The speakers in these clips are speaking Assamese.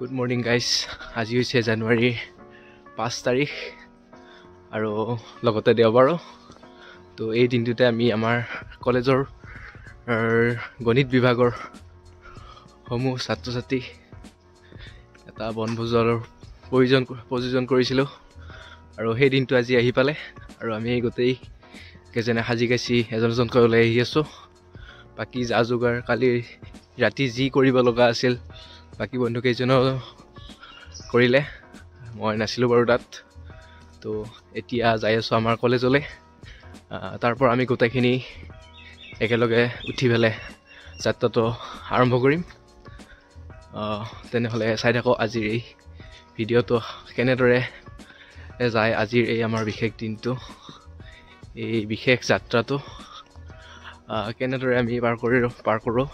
Good morning guys. As you say January 5 তাৰিখ আৰু লগতে দেওবাৰ তো এই দিনটোতে আমি আমাৰ কলেজৰ গণিত বিভাগৰ সমূহ ছাত্ৰ-ছাত্ৰী এটা বনভোজৰ প্ৰয়োজন কৰিছিলোঁ আৰু সেই দিনটো আজি আহি পালে আৰু আমি গোটেই কেজনে সাজি কাছি এজনকৈ ওলাই আহি আছোঁ বাকি যা যোগাৰ কালি ৰাতি যি কৰিব লগা আছিল বাকি বন্ধু কেইজনো কৰিলে মই নাছিলো বাৰু তাত তো এতিয়া যাই আছো আমাৰ কলেজলৈ তাৰ পৰা আমি গোটেইখিনি একেলগে উঠি ফেলে যাত্ৰাটো আৰম্ভ কৰিম তেনেহলে চাই থাকো আজিৰ এই ভিডিঅটো কেনেদৰে যায় আজিৰ এই আমাৰ বিশেষ দিনটো এই বিশেষ যাত্ৰাটো কেনেদৰে আমি পাৰ কৰোঁ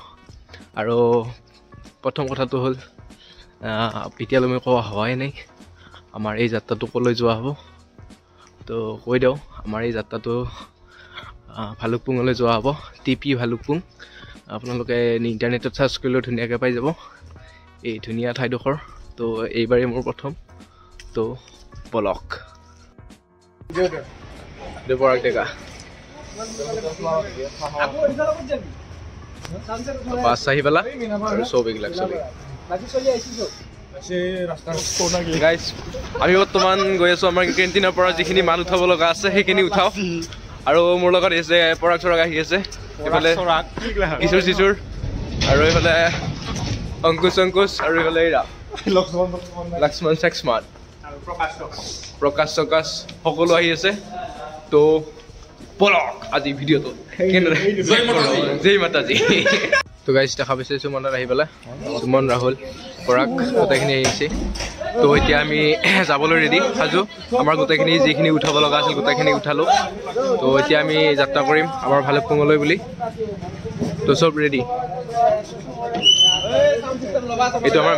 আৰু প্ৰথম কথাটো হ'ল এতিয়ালৈ মই কোৱা হোৱাই নাই আমাৰ এই যাত্ৰাটো কলৈ যোৱা হ'ব তো কৈ দিওঁ আমাৰ এই যাত্ৰাটো ভালুকপুঙলৈ যোৱা হ'ব টিপি ভালুকপুং আপোনালোকে ইণ্টাৰনেটত চাৰ্চ কৰিলেও ধুনীয়াকৈ পাই যাব এই ধুনীয়া ঠাইডোখৰ তো এইবাৰেই মোৰ প্ৰথম তো বলক দেৱৰাগ ডেকা বাছ আহি পেলা আৰু চব এইবিলাক চলি গাইজ আমি বৰ্তমান গৈ আছোঁ আমাৰ কেণ্টিনৰ পৰা যিখিনি মাল উঠাব লগা আছে সেইখিনি উঠাওঁ আৰু মোৰ লগত আছে পৰাগ চৰাগ আহি আছে এইফালে কিশোৰ চিচুৰ আৰু এইফালে অংকুশ আৰু এইফালে লক্ষ্মণ চেক্সমান প্ৰকাশ চকাশ সকলো আহি আছে তো বলক আজি ভিডিঅ'টো জয় মাতাজী তো গাইজ দেখা পাইছে সুমনত আহি পেলাই সুমন ৰাহুল পৰাগ গোটেইখিনি আহিছে তো এতিয়া আমি যাবলৈ ৰেডি সাজু আমাৰ গোটেইখিনি যিখিনি উঠাব লগা আছিল গোটেইখিনি উঠালোঁ তো এতিয়া আমি যাত্ৰা কৰিম আমাৰ ভালুকপুঙলৈ বুলি তো চব ৰেডি এইটো আমাৰ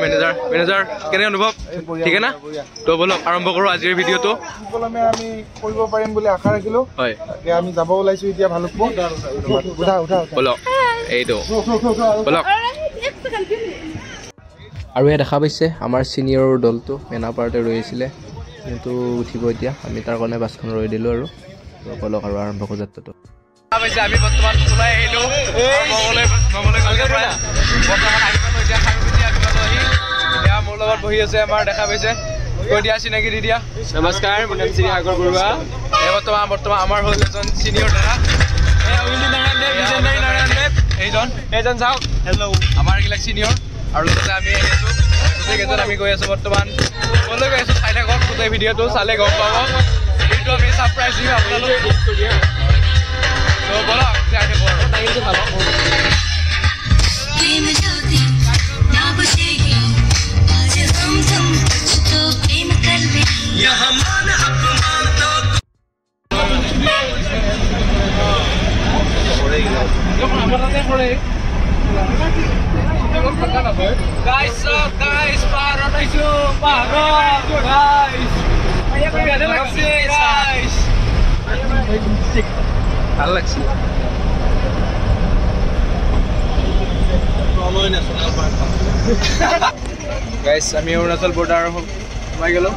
মেনেজাৰ কেনে অনুভৱ ঠিক না তো বলক আৰম্ভ কৰোঁ আজিৰ ভিডিঅ'টো আমি কৰিব পাৰিম বুলি আশা ৰাখিলোঁ হয় আমি যাব ওলাইছোঁ এতিয়া ভালুকপুং বলক এইটো বলক আৰু এয়া দেখা পাইছে আমাৰ ছিনিয়ৰ দলটো মেনাপাৰতে ৰৈ আছিলে কিন্তু উঠিব এতিয়া আমি তাৰ কাৰণে বাছখন ৰৈ দিলোঁ আৰু বলক আৰু আৰম্ভ কৰোঁ যাত্ৰাটো আমি বৰ্তমান ওলাই আহিলোঁ মোৰ লগত বহি আছে আমাৰ দেখা পাইছে কৈ দিয়া চিনাকি দি দিয়া নমস্কাৰ মোৰ নাম শ্ৰী সাগৰ বৰুৱা বৰ্তমান আমাৰ হ'ল এজন ছিনিয়ৰ দাদা এইজন চাওক হেল্ল' আমাৰ এইবিলাক ছিনিয়ৰ আৰু লগতে আমি আহি আছোঁ গোটেইকেইজন আমি গৈ আছোঁ বৰ্তমান ক'লৈ গৈ আছোঁ চাই থাকক গোটেই ভিডিঅ'টো চালে গম পাব এইটো আমি ছাৰপ্ৰাইজ দিম আপোনালোকে তো বলক যাই থাকোঁ Guys, paharot ayo, paharot, guys. Guys. Alex. Guys, আমি অৰুণাচল বৰ্ডাৰ সোমাই গ'লো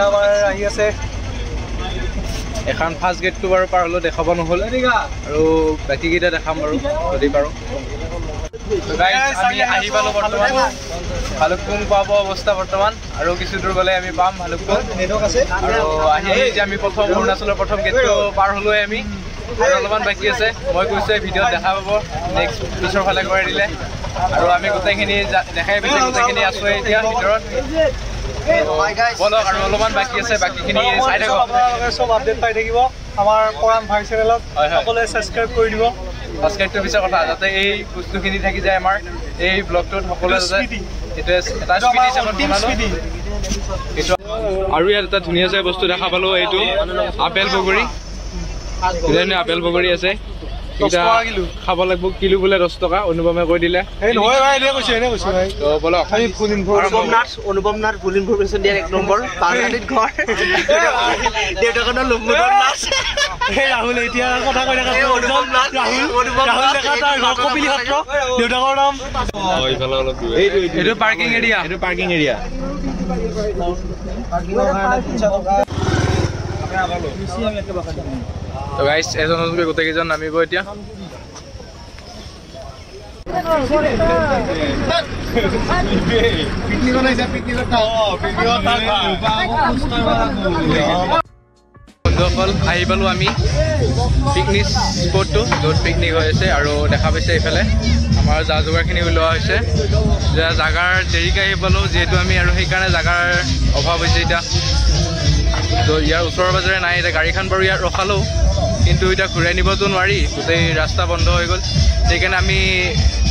আমাৰ আহি আছে এখন ফাৰ্ষ্ট গেটটো বাৰু পাৰ হ'লেও দেখাব নহ'ল আৰু বাকীকেইটা দেখাম বাৰু যদি পাৰোঁ আমি আহি পালোঁ বৰ্তমান ভালুকপুং পাব অৱস্থা বৰ্তমান আৰু কিছু দূৰ গ'লে আমি পাম ভালুকপুং আৰু আহি যে আমি প্ৰথম অৰুণাচলৰ প্ৰথম গেটটো পাৰ হ'লোৱে আমি আৰু অলপমান বাকী আছে মই কৈছোঁ ভিডিঅ'ত দেখা পাব নেক্সট পিছৰ ফালে কৰি দিলে আৰু আমি গোটেইখিনি দেখাই পাইছোঁ গোটেইখিনি আছোঁ এতিয়া ভিতৰত বলক আৰু অলপমান বাকী আছে বাকীখিনি চাই থাকক চব আপডেট পাই থাকিব আমাৰ পৰাণ ভাই চেনেলত সকলোৱে ছাবস্ক্ৰাইব কৰি দিব ছাবস্ক্ৰাইবটো পিছৰ কথা যাতে এই বস্তুখিনি থাকি যায় আমাৰ এই ব্লগটোত সকলোৱে যাতে এইটোৱে এটা স্মৃতি হিচাপত বনালোঁ এইটো আৰু ইয়াত এটা ধুনীয়া চাই বস্তু দেখা পালোঁ এইটো আপেল বগৰী ধুনীয়া আপেল বগৰী আছে খাব লাগিব কিলো বোলে 10 টকা অনুপমে কৈ দিলে বলক অনুপম নাথ ফুল ইনফৰমেশ্যন দিয়াৰ 1 নম্বৰ পাৰ্লাটিত ঘৰ দেউতাকৰ নাম লম্বুদৰ নাথ এই ৰাহুল এতিয়া কথা কৈ থকা ৰাহুল দেখা তাৰ ঘৰ কপিলি সত্ৰ দেউতাকৰ নাম এইটো পাৰ্কিং এৰিয়া তো গাইজ এজন গোটেইকেইজন নামিব এতিয়া বন্ধুসকল আহি পালোঁ আমি পিকনিক স্পটটো য'ত পিকনিক হৈ আছে আৰু দেখা পাইছে এইফালে আমাৰ যা যোগাৰখিনি ওলোৱা হৈছে জাগাৰ দেৰিকৈ আহি পালোঁ যিহেতু আমি আৰু সেইকাৰণে জাগাৰ অভাৱ হৈছে এতিয়া তো ইয়াৰ ওচৰে পাজৰে নাই এতিয়া গাড়ীখন বাৰু ইয়াত ৰখালোঁ কিন্তু এতিয়া ঘূৰাই নিবতো নোৱাৰি গোটেই ৰাস্তা বন্ধ হৈ গ'ল সেইকাৰণে আমি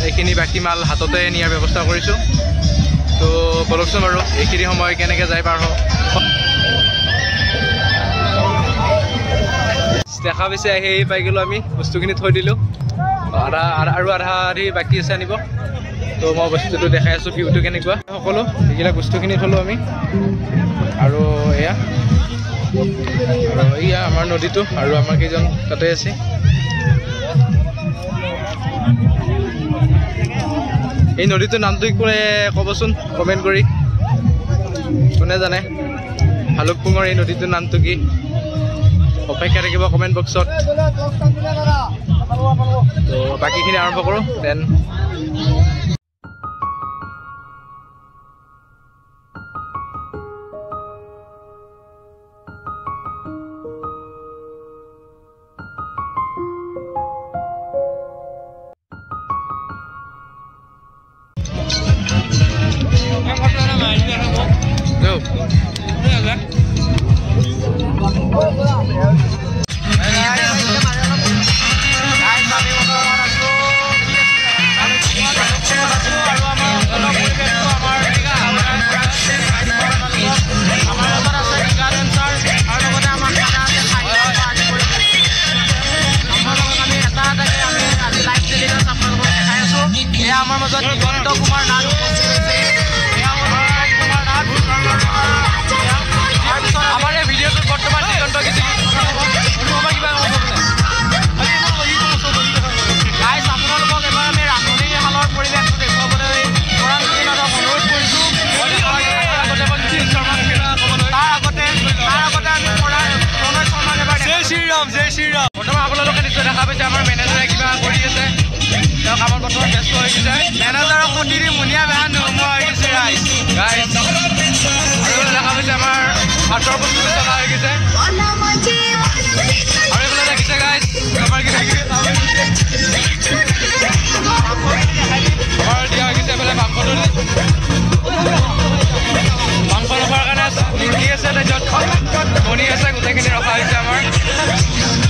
এইখিনি বাকী মাল হাততে নিয়াৰ ব্যৱস্থা কৰিছোঁ তো বলকচোন বাৰু এইখিনি সময় কেনেকৈ যাই পাৰ হওঁ দেখা পাইছে আহি পাই গ'লোঁ আমি বস্তুখিনি থৈ দিলোঁ আধা আধি বাকী আছে আনিব তো মই বস্তুটো দেখাই আছোঁ ভিউটো কেনেকুৱা সকলো এইবিলাক বস্তুখিনি থলোঁ আমি আৰু এয়া আমাৰ নদীটো আৰু আমাৰ কেইজন তাতে আছে এই নদীটোৰ নামটো কোনে ক'বচোন কমেণ্ট কৰি কোনে জানে ভালুকপুঙৰ এই নদীটোৰ নামটো কি অপেক্ষা থাকিব কমেণ্ট বক্সত তো বাকীখিনি আৰম্ভ কৰোঁ দেন বৰ্তমান আপোনালোকে নিশ্চয় দেখা পাইছে আমাৰ মেনেজাৰে কিবা কৰি আছে তেওঁ কামৰ বৰ্তমান ব্যস্ত হৈ গৈছে মেনেজাৰক সুধিৰি মুনিয়া বেয়া নোহোৱা হৈ গৈছে গাইজ আৰু দেখা পাইছে আমাৰ ভাতৰ বস্তু চলা হৈ গৈছে আৰু এইফালে দেখিছে গাইজ আমাৰ কিবা দিয়া হৈ গৈছে এইফালে মাংসটো মাংস ৰখাৰ কাৰণে কি আছে তাৰপিছত বনি আছে গোটেইখিনি ৰখা হৈছে আমাৰ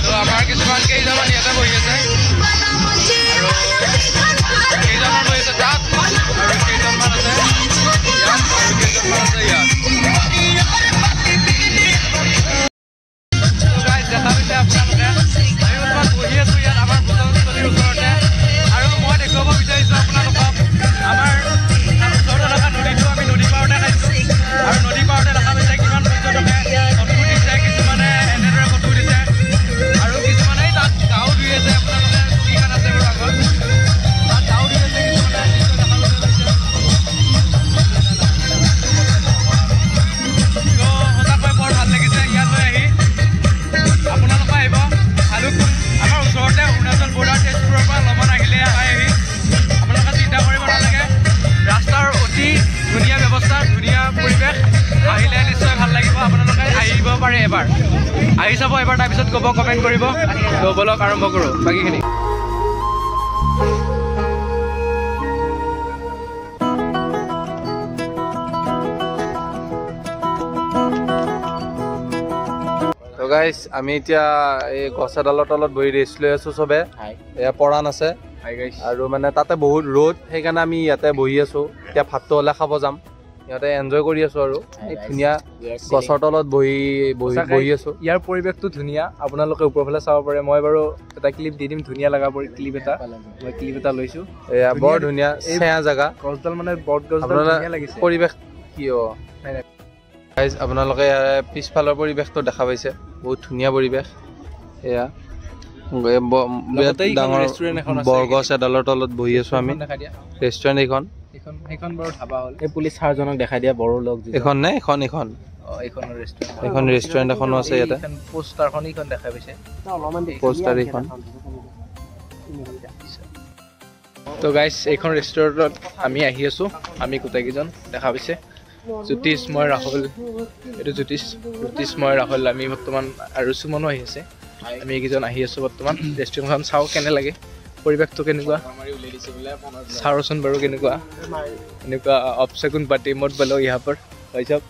তো আমাৰ কিছুমান কেইজনমান ইয়াতে বহি আছে আৰু কেইজনমান বহি আছে তাত আৰু কেইজনমান আছে ইয়াত আৰু কেইজনমান আছে ইয়াত দেখা পাইছে আপোনালোকে আমি বৰ্তমান বহি আছোঁ ইয়াত আমাৰ ভোজনস্থলীৰ ওচৰতে আৰু মই দেখুৱাব বিচাৰিছোঁ আপোনালোকক আমাৰ ওচৰতে থকা নদীটো আমি নদী পাৰতে খাইছোঁ আৰু নদী পাৰতে দেখা পাইছে কিমান পৰ্যটকে ফটো উঠিছে কিছুমানে এনেদৰে ফটো উঠিছে আৰু কিছুমানে তাত গাঁও ধুই আছে আপোনালোকে চকীখন আছে বাৰু আগত তাত গাঁও ধুই আছে কিছুমানে দেখা পাইছে তো সঁচাকৈ বৰ ভাল লাগিছে ইয়ালৈ আহি আপোনালোকে আহিব ভালুকপুং আমাৰ ওচৰতে অৰুণাচল বৰ্ডাৰ তেজপুৰৰ পৰা অলপমান আহিলে পাই আহি আপোনালোকে চিন্তা কৰিব নালাগে ৰাস্তাৰ অতি ধুনীয়া ব্যৱস্থা ধুনীয়া পৰিৱেশ আহিলে নিশ্চয় ভাল লাগিব আপোনালোকে আহিব পাৰে এবাৰ আহি চাব এবাৰ তাৰপিছত ক'ব কমেণ্ট কৰিব তো বলক আৰম্ভ কৰোঁ বাকীখিনি তো গাইজ আমি এতিয়া এই গছ এডালৰ তলত বহি ৰেষ্ট লৈ আছোঁ চবে এয়া পৰাণ আছে আৰু মানে তাতে বহুত ৰ'দ সেইকাৰণে আমি ইয়াতে বহি আছোঁ এতিয়া ভাতটো হ'লে খাব যাম ইয়াতে এনজয় কৰি আছোঁ আৰু এই ধুনীয়া গছৰ তলত বহি আছোঁ ইয়াৰ পৰিৱেশটো ধুনীয়া আপোনালোকে ওপৰফালে চাব পাৰে মই বাৰু এটা ক্লিপ দি দিম ধুনীয়া লগা ক্লিপ এটা লৈছোঁ এয়া বৰ ধুনীয়া চেয়া জেগা গছডাল মানে বট গছডাল ধুনীয়া লাগিছে পৰিৱেশ কি আপোনালোকে পিছফালৰ পৰিৱেশটো দেখা পাইছে বহুত ধুনীয়া পৰিৱেশ এয়া ডাঙৰ বৰগছ এডালৰ তলত বহি আছো আমি ৰেষ্টুৰেণ্ট এইখন বাৰু ধাবা হ'ল এই পুলিচ ছাৰজনক দেখাই দিয়া বড়ো লগ এইখন নে এইখন এখন ৰেষ্টুৰেণ্ট এখনো আছে ইয়াতে পোষ্টাৰখন এইখন দেখাই পাইছে পোষ্টাৰ এইখন তো গাইজ এইখন ৰেষ্টুৰেণ্টত আমি আহি আছোঁ আমি গোটেইকেইজন দেখা পাইছে জ্যোতিষ মই ৰাহুল এইটো জ্যোতিষ মই ৰাহুল আমি বৰ্তমান আৰু সুমনো আহি আছে আমি এইকেইজন আহি আছোঁ বৰ্তমান ৰেষ্টুৰেণ্টখন চাওঁ কেনে লাগে পৰিৱেশটো কেনেকুৱা চাওঁচোন বাৰু কেনেকুৱা এনেকুৱা অপচগুন পাৰ্টি মত বলো यहाँ पर भाई साहब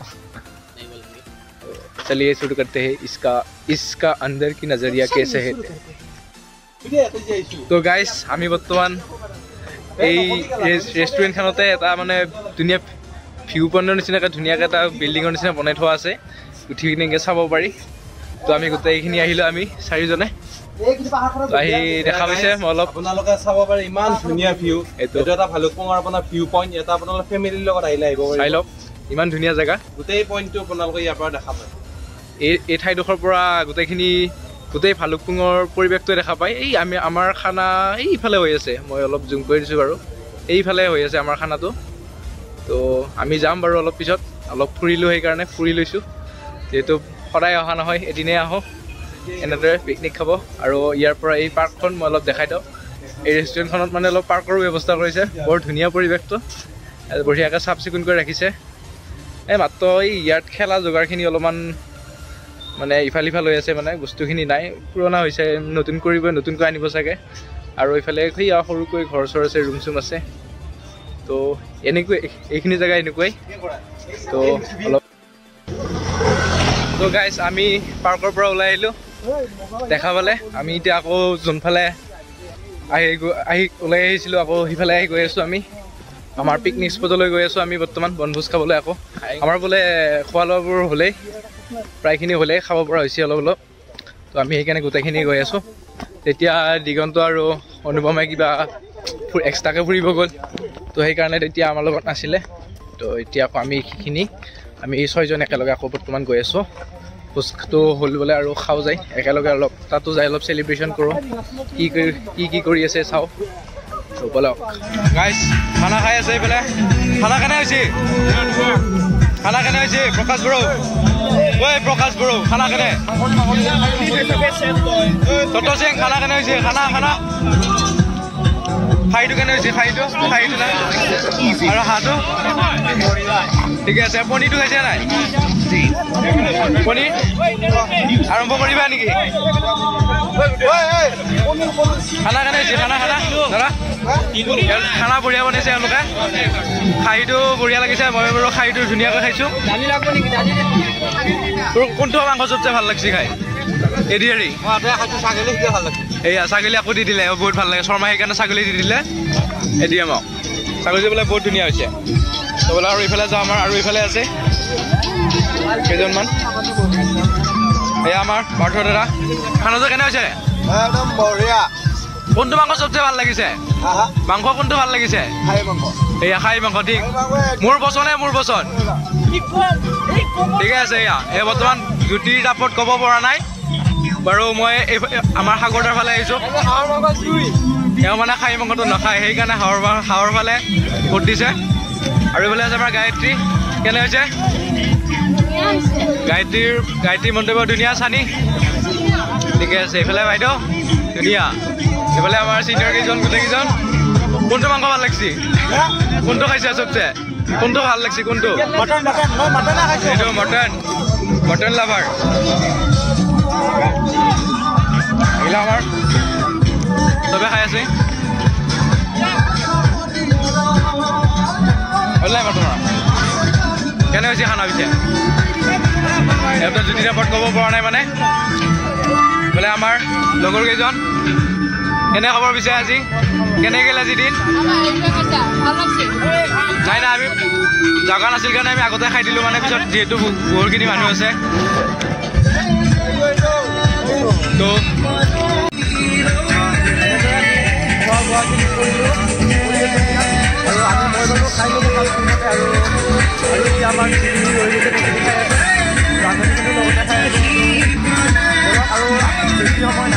चलिए शुरू करते हैं इसका अंदर की नजरिया कैसे है तो गाइस আমি বৰ্তমান এই ৰেষ্টুৰেণ্টখনতে এটা মানে ধুনীয়া ভিউ পইণ্টৰ নিচিনাকৈ ধুনীয়াকৈ এটা বিল্ডিঙৰ নিচিনা বনাই থোৱা আছে উঠি কিনে এনেকৈ চাব পাৰি তো আমি গোটেইখিনি আহিলোঁ আমি চাৰিজনে আহি দেখা পাইছে মই অলপ আপোনালোকে চাব পাৰে ইমান ধুনীয়া ভিউ এইটো এটা ভালুকপুঙৰ আপোনাৰ ভিউ পইণ্ট এটা আপোনালোকে ফেমিলিৰ লগত আহিলে আহিব চাই লওক ইমান ধুনীয়া জেগা গোটেই পইণ্টটো আপোনালোকে ইয়াৰ পৰা দেখা পায় এই ঠাইডোখৰৰ পৰা গোটেই ভালুকপুঙৰ পৰিৱেশটোৱে দেখা পায় এই আমাৰ খানা এইফালে হৈ আছে মই অলপ জুম কৰি দিছোঁ বাৰু এইফালে হৈ আছে আমাৰ খানাটো তো আমি যাম বাৰু অলপ পিছত অলপ ফুৰিলোঁ সেইকাৰণে ফুৰি লৈছোঁ যিহেতু সদায় অহা নহয় এদিনেই আহোঁ এনেদৰে পিকনিক খাব আৰু ইয়াৰ পৰা এই পাৰ্কখন মই অলপ দেখাই দিওঁ এই ৰেষ্টুৰেণ্টখনত মানে অলপ পাৰ্কৰো ব্যৱস্থা কৰিছে বৰ ধুনীয়া পৰিৱেশটো বঢ়িয়াকৈ চাফ চিকুণ কৰি ৰাখিছে মাত্ৰ এই ইয়াত খেলা যোগাৰখিনি অলপমান মানে ইফাল সিফাল হৈ আছে মানে বস্তুখিনি নাই পুৰণা হৈছে নতুনকৈ আনিব চাগে আৰু এইফালে সৰুকৈ ঘৰ চৰ আছে ৰুম চুম আছে তো এনেকৈ এইখিনি জেগা এনেকুৱাই তো অলপ তো গাইজ আমি পাৰ্কৰ পৰা ওলাই আহিলোঁ দেখা পালে আমি এতিয়া আকৌ যোনফালে আহি ওলাই আহিছিলোঁ আকৌ সিফালে আহি গৈ আছোঁ আমি আমাৰ পিকনিক স্পটলৈ গৈ আছোঁ আমি বৰ্তমান বনভোজ খাবলৈ আকৌ আমাৰ বোলে খোৱা লোৱাবোৰ হ'লেই প্ৰায়খিনি হ'লেই খাব পৰা হৈছে অলপ তো আমি সেইকাৰণে গোটেইখিনি গৈ আছোঁ তেতিয়া দিগন্ত আৰু অনুপমাই কিবা এক্সট্ৰাকৈ ফুৰিব গ'ল তো সেইকাৰণে তেতিয়া আমাৰ লগত নাছিলে তো এতিয়া আকৌ আমি 6জন একেলগে আকৌ বৰ্তমান গৈ আছোঁ ভোজটো হ'ল বোলে আৰু খাওঁ যায় একেলগে অলপ তাতো যাই অলপ চেলিব্ৰেশ্যন কৰোঁ কি কৰি আছে চাওঁ তো বলক গাইজ খানা খাই আছে এইফালে খানা কেনে হৈছে প্ৰকাশ বড়ো খানা কেনে তত সিং খানা কেনে হৈছে খানা খাইটো কেনে হৈছে খাইটো না আৰু হাঁহটো ঠিকে আছে পনীৰটো খাইছে নাই পনীৰ আৰম্ভ কৰিবা নেকি খানা কেনে হৈছে খানা দাদা খানা বঢ়িয়া বনাইছে এওঁলোকে খাহীটো বঢ়িয়া লাগিছে মই বাৰু খাহীটো ধুনীয়াকৈ খাইছোঁ তোৰ কোনটো মাংস চবচে ভাল লাগিছে খাই এৰি এয়া ছাগলী আকৌ দি দিলে বহুত ভাল লাগে শৰ্মা সেইকাৰণে ছাগলী দি দিলে এদি আমাক ছাগলী বোলে বহুত ধুনীয়া হৈছে তো বোলে আৰু ইফালে যাওঁ আমাৰ আৰু ইফালে আছে কেইজনমান এয়া আমাৰ পাৰ্থ দাদা খানাটো কেনে হৈছে একদম বঢ়িয়া কোনটো মাংস চবচে ভাল লাগিছে মাংস কোনটো ভাল লাগিছে এয়া খাহী মাংস ঠিক মোৰ পচন্দ ঠিকে আছে এয়া এই বৰ্তমান জ্যোতিৰ তাপত ক'ব পৰা নাই বাৰু মই আমাৰ সাগৰৰ ফালে আহিছোঁ তেওঁ মানে খাহী মাংসটো নাখায় সেইকাৰণে হাৱৰ ফালে ভোট দিছে আৰু এইফালে আছে আমাৰ গায়ত্ৰী কেনে হৈছে গায়ত্ৰীৰ মন্তব্য ধুনীয়া চানি ঠিকে আছে এইফালে বাইদেউ ধুনীয়া এইফালে আমাৰ চিনিয়ৰ কেইজন গোটেইকেইজন কোনটো মাংস ভাল লাগিছে কোনটো খাইছে চবচে কোনটো ভাল লাগিছে কোনটো এইটো মটন লাভাৰ এইবিলাক আমাৰ চবে খাই আছে কেনে হৈছে খানা পিছে সিহঁতৰ জ্যোতি টাপত ক'ব পৰা নাই মানে বোলে আমাৰ লগৰ কেইজন কেনে খবৰ পিছে আজি কেনে গ'ল আজি দিন নাই আমি জগা নাছিল কাৰণে আমি আগতে খাই দিলোঁ মানে পিছত যিহেতু বহুতখিনি মানুহ আছে তো আমাৰ আৰু বেছি সময়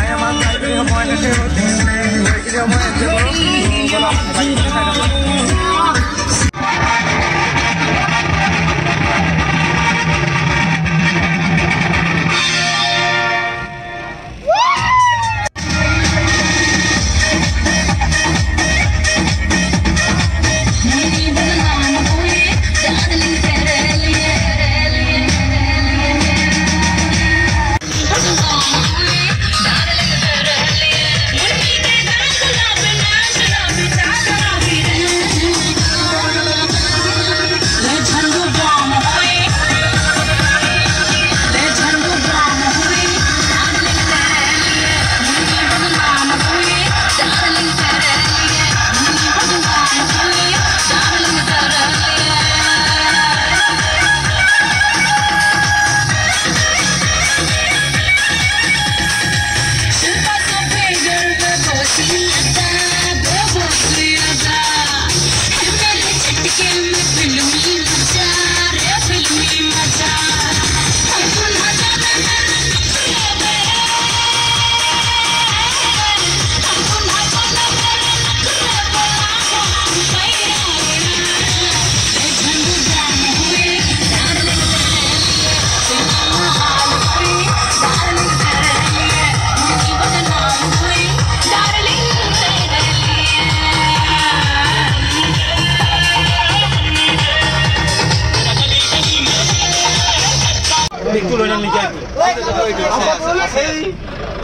কেকটো লৈ নাম নিকাই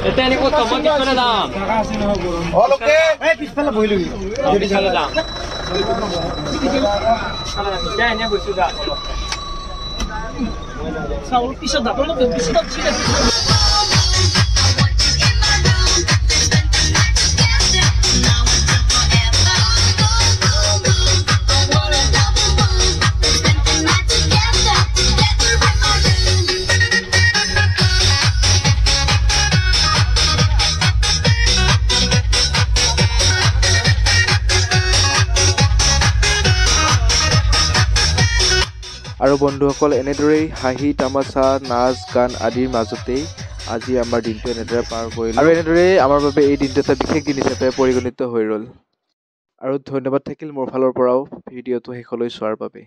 এটা এনে ক'ত মই পিছফালে যাম টাকা আছে নহয় গৰম ওকে এই পিছফালে বহি লবি যদি চালে যাম যা এনে বসু যা চাউল পিছত দাপল পিছত ছিল আৰু বন্ধুসকল এনেদৰেই হাঁহি তামাচা নাচ গান আদিৰ মাজতেই আজি আমাৰ দিনটো এনেদৰে পাৰ কৰিলোঁ আৰু এনেদৰেই আমাৰ বাবে এই দিনটো এটা বিশেষ দিন হিচাপে পৰিগণিত হৈ ৰ'ল আৰু ধন্যবাদ থাকিল মোৰ ফালৰ পৰাও ভিডিঅ'টো শেষলৈ চোৱাৰ বাবে।